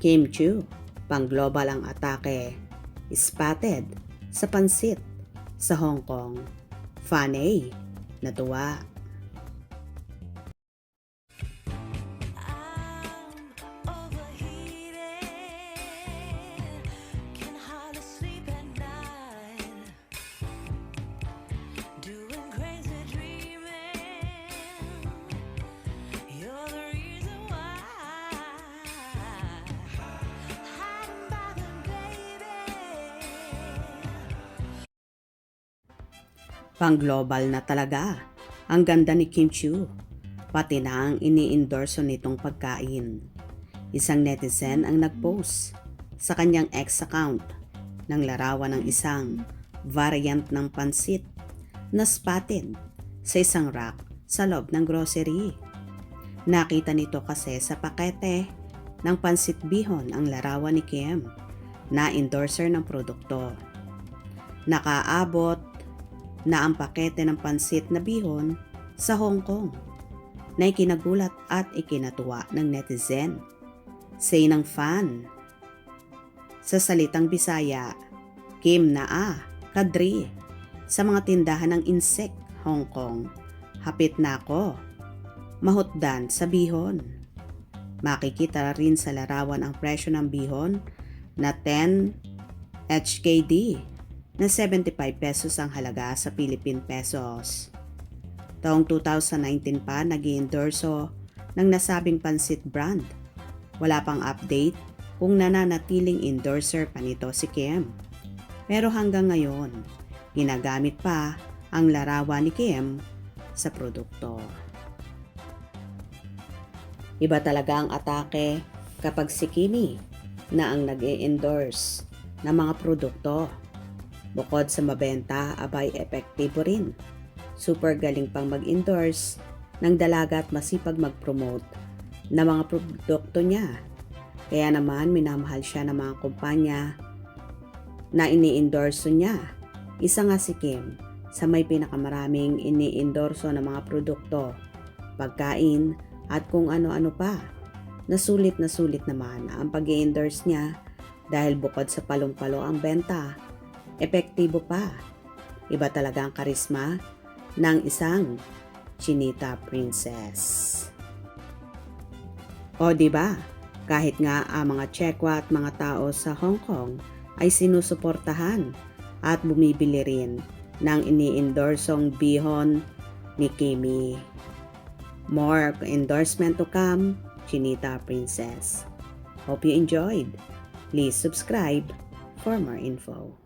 Kim Chiu, pang-global ang atake, spotted sa pansit sa Hong Kong. Fanny, natuwa. Pang-global na talaga. Ang ganda ni Kim Chiu. Pati na ang ini-endorso nitong pagkain. Isang netizen ang nag-post sa kanyang ex account ng larawan ng isang variant ng pansit na spotted sa isang rack sa loob ng grocery. Nakita nito kasi sa pakete ng pansit bihon ang larawan ni Kim na endorser ng produkto. Nakaabot na ang pakete ng pansit na bihon sa Hong Kong na ikinagulat at ikinatuwa ng netizen. Say ng fan. Sa salitang Bisaya, Kim na kadri sa mga tindahan ng insect Hong Kong. Hapit na ako. Mahutdan sa bihon. Makikita rin sa larawan ang presyo ng bihon na 10 HKD na 75 pesos ang halaga sa Philippine pesos. Taong 2019 pa nag-i-endorso ng nasabing pansit brand. Wala pang update kung nananatiling endorser pa nito si Kim. Pero hanggang ngayon, ginagamit pa ang larawan ni Kim sa produkto. Iba talaga ang atake kapag si Kimi na ang nag-i-endorse ng mga produkto. Bukod sa mabenta, abay epektibo rin. Super galing pang mag-endorse ng dalaga at masipag mag-promote ng mga produkto niya. Kaya naman minamahal siya ng mga kumpanya na ini-endorso niya. Isa nga si Kim sa may pinakamaraming ini-endorso ng mga produkto, pagkain at kung ano-ano pa. Nasulit naman ang pag-i-endorse niya dahil bukod sa palong-palo ang benta, epektibo pa. Iba talaga ang karisma ng isang Chinita princess. O diba, kahit nga ang mga Chekwa at mga tao sa Hong Kong ay sinusuportahan at bumibili rin ng ini-endorsong bihon ni Kimi. More endorsement to come, Chinita princess. Hope you enjoyed. Please subscribe for more info.